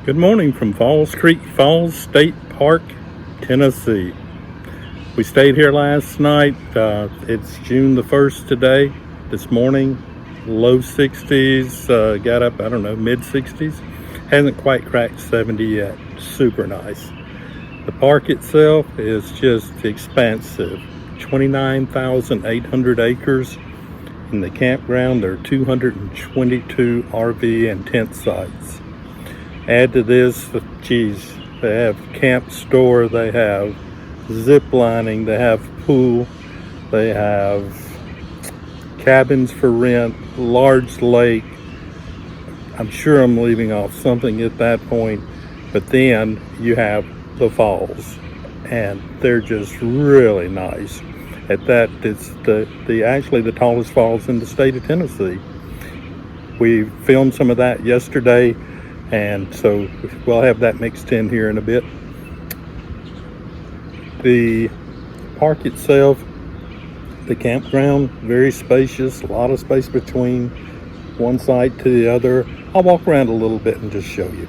Good morning from Falls Creek Falls State Park, Tennessee. We stayed here last night. It's June the 1st today. This morning, low 60s, got up, I don't know, mid 60s. Hasn't quite cracked 70 yet. Super nice. The park itself is just expansive. 29,800 acres. In the campground, there are 222 RV and tent sites. Add to this, geez, they have camp store, they have zip lining, they have pool, they have cabins for rent, large lake. I'm sure I'm leaving off something at that point, but then you have the falls, and they're just really nice. At that, it's actually the tallest falls in the state of Tennessee. We filmed some of that yesterday, and so we'll have that mixed in here in a bit. The park itself, the campground, very spacious, a lot of space between one site to the other. I'll walk around a little bit and just show you.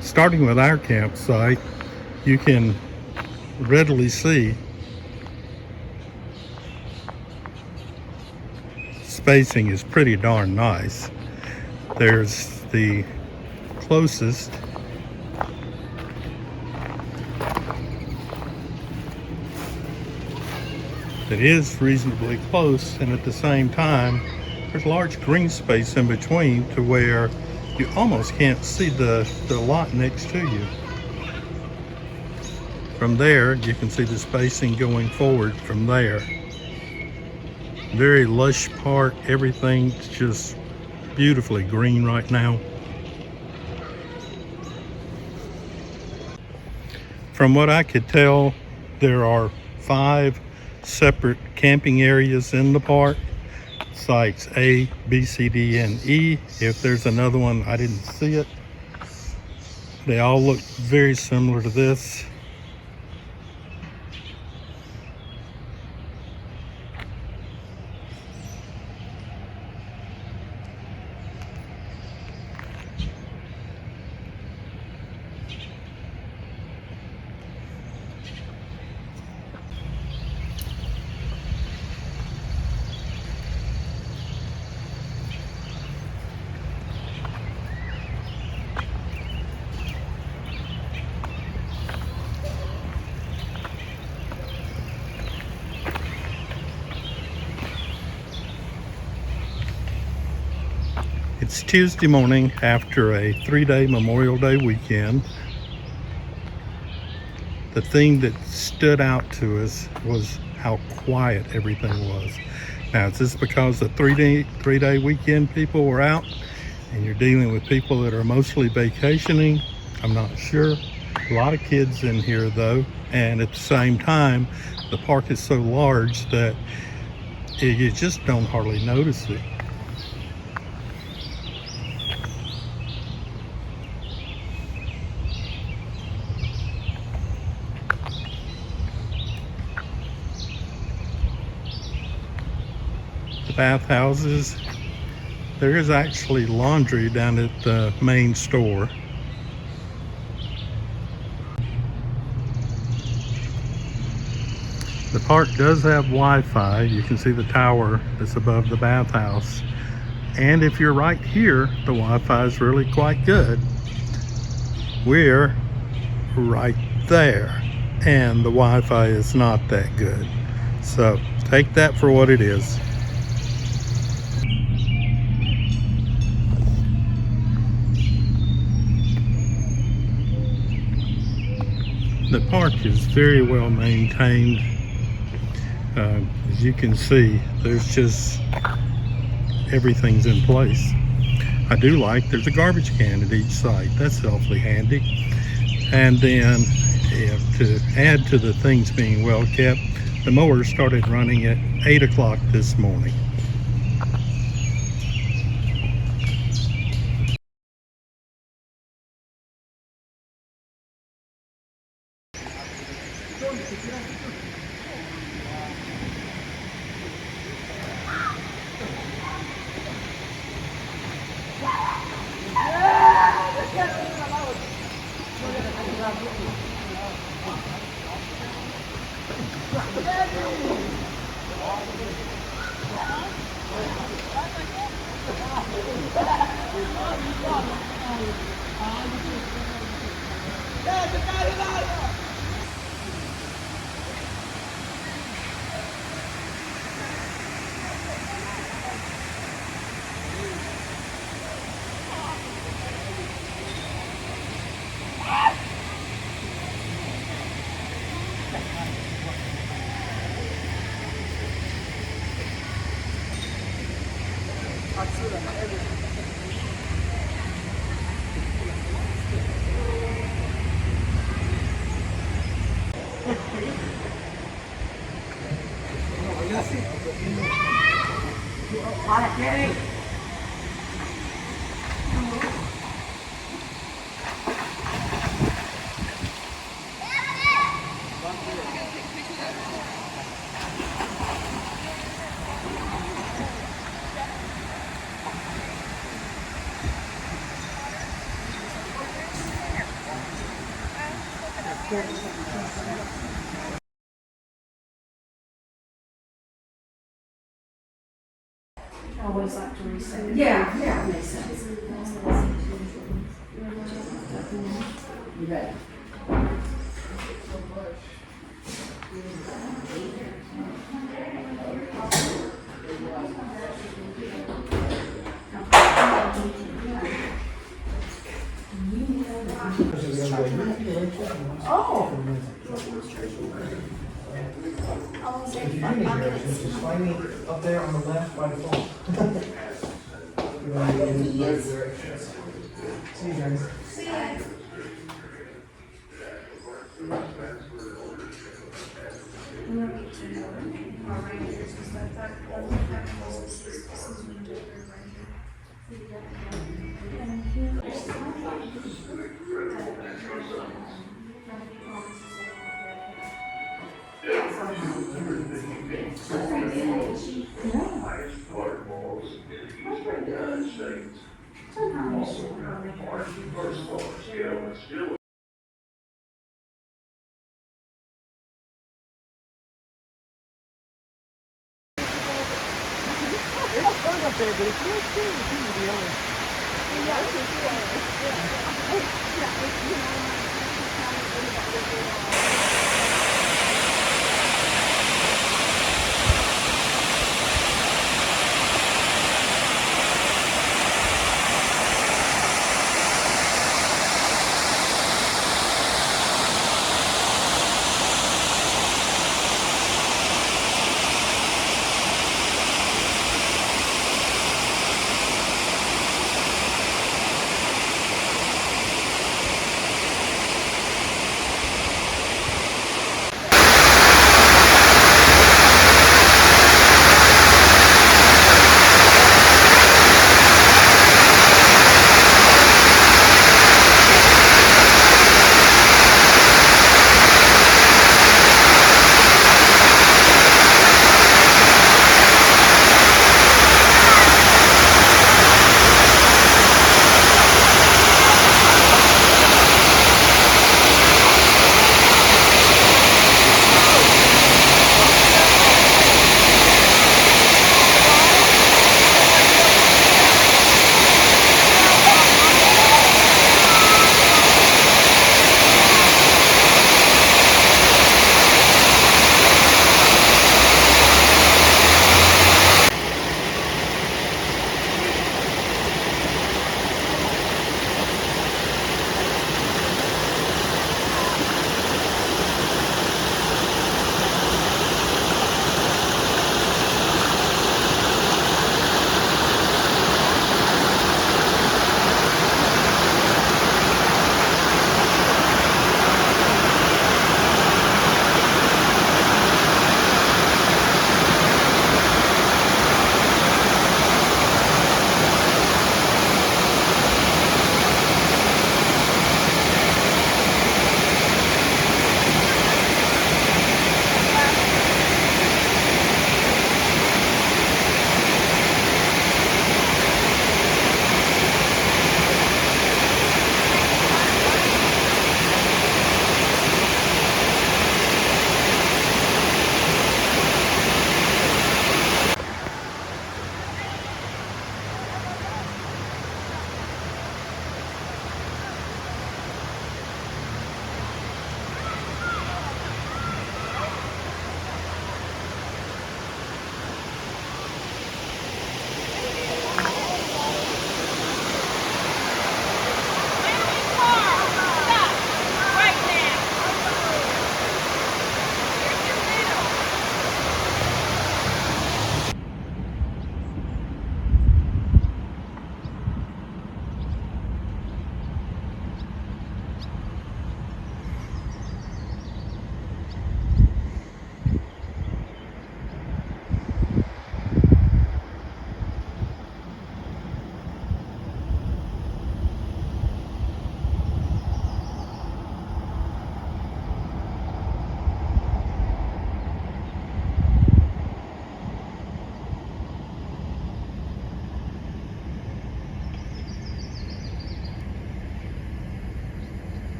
Starting with our campsite, you can readily see spacing is pretty darn nice. There's the closest that is reasonably close, and at the same time there's large green space in between to where you almost can't see the lot next to you. From there, you can see the spacing going forward from there. Very lush park, everything's just beautifully green right now. From what I could tell, there are 5 separate camping areas in the park. Sites A, B, C, D, and E. If there's another one, I didn't see it. They all look very similar to this. It's Tuesday morning after a 3-day Memorial Day weekend. The thing that stood out to us was how quiet everything was. Now, is this because the three-day weekend people were out and you're dealing with people that are mostly vacationing? I'm not sure. A lot of kids in here though, and at the same time, the park is so large that you just don't hardly notice it. Bathhouses. There is actually laundry down at the main store. The park does have Wi-Fi. You can see the tower that's above the bathhouse. And if you're right here, the Wi-Fi is really quite good. We're right there, and the Wi-Fi is not that good. So take that for what it is. The park is very well maintained. As you can see, there's just everything's in place. I do like there's a garbage can at each site. That's awfully handy. And then to add to the things being well kept, the mower started running at 8 o'clock this morning. Always like to reset. Yeah, makes sense. You bet. Oh. If you do need directions, just find me up there on the left by the phone. You want to get the directions. See you guys. See ya.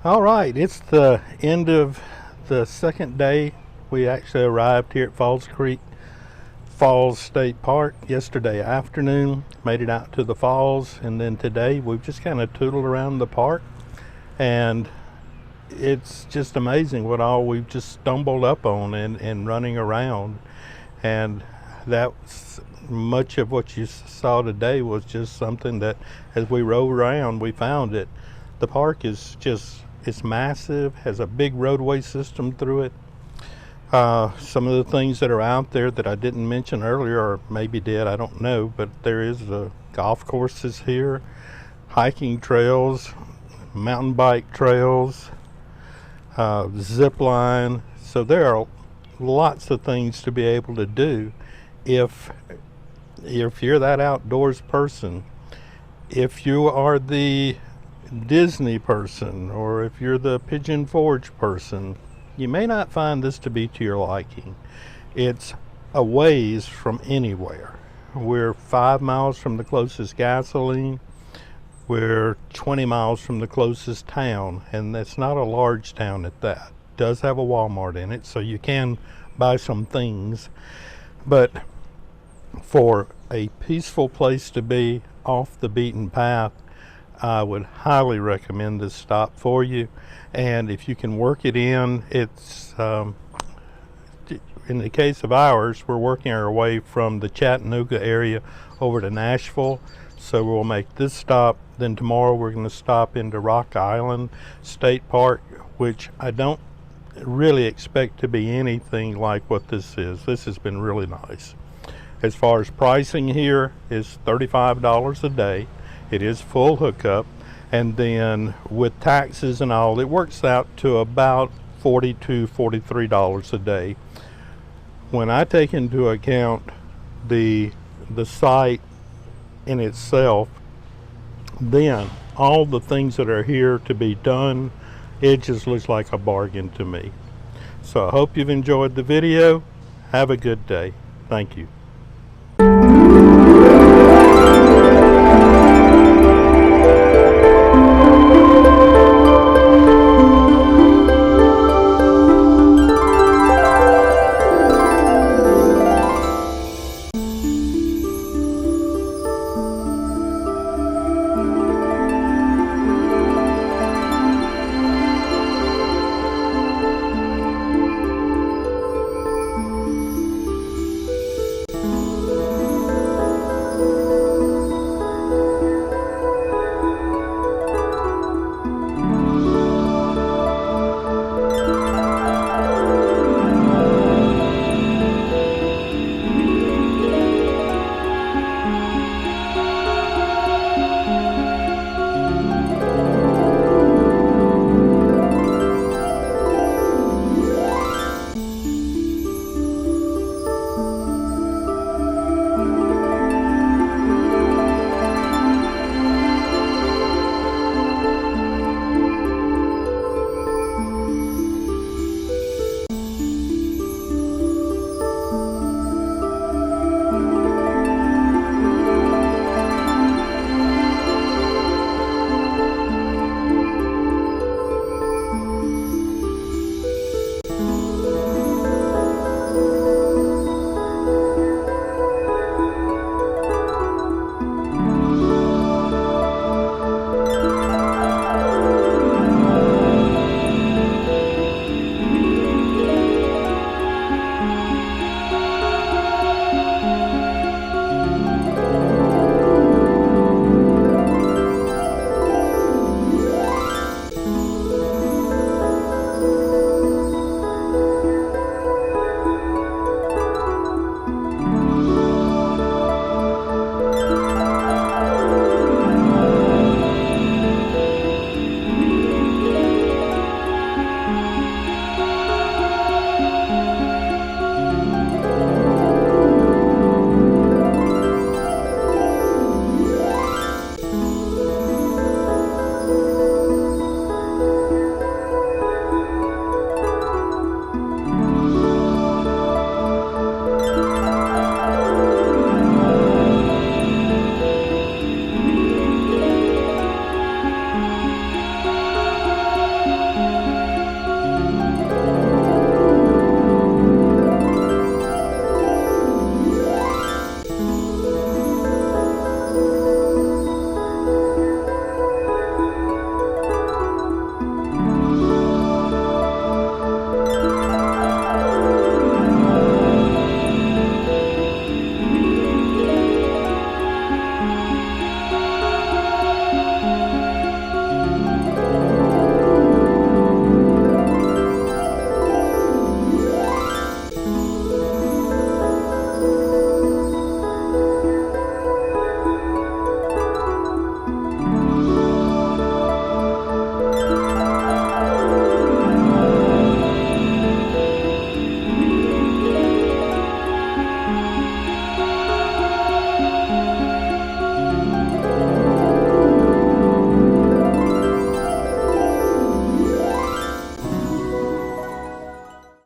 All right, it's the end of the second day. We actually arrived here at Falls Creek Falls State Park yesterday afternoon, made it out to the falls, and then today we've just kind of tootled around the park, and it's just amazing what all we've just stumbled up on and running around. And that's much of what you saw today was just something that as we rode around we found it. The park is just, it's massive, has a big roadway system through it. Some of the things that are out there that I didn't mention earlier, or maybe did, I don't know, but there is golf courses here, hiking trails, mountain bike trails, zip line. So there are lots of things to be able to do if you're that outdoors person. If you are the Disney person, or if you're the Pigeon Forge person, you may not find this to be to your liking. It's a ways from anywhere. We're 5 miles from the closest gasoline. We're 20 miles from the closest town, and that's not a large town at that. It does have a Walmart in it, so you can buy some things. But for a peaceful place to be off the beaten path, I would highly recommend this stop for you. And if you can work it in, it's in the case of ours, we're working our way from the Chattanooga area over to Nashville. So we'll make this stop, then tomorrow we're going to stop into Rock Island State Park, which I don't really expect to be anything like what this is. This has been really nice. As far as pricing here is $35 a day. It is full hookup, and then with taxes and all, it works out to about $42, $43 a day. When I take into account the site in itself, then all the things that are here to be done, it just looks like a bargain to me. So I hope you've enjoyed the video. Have a good day. Thank you.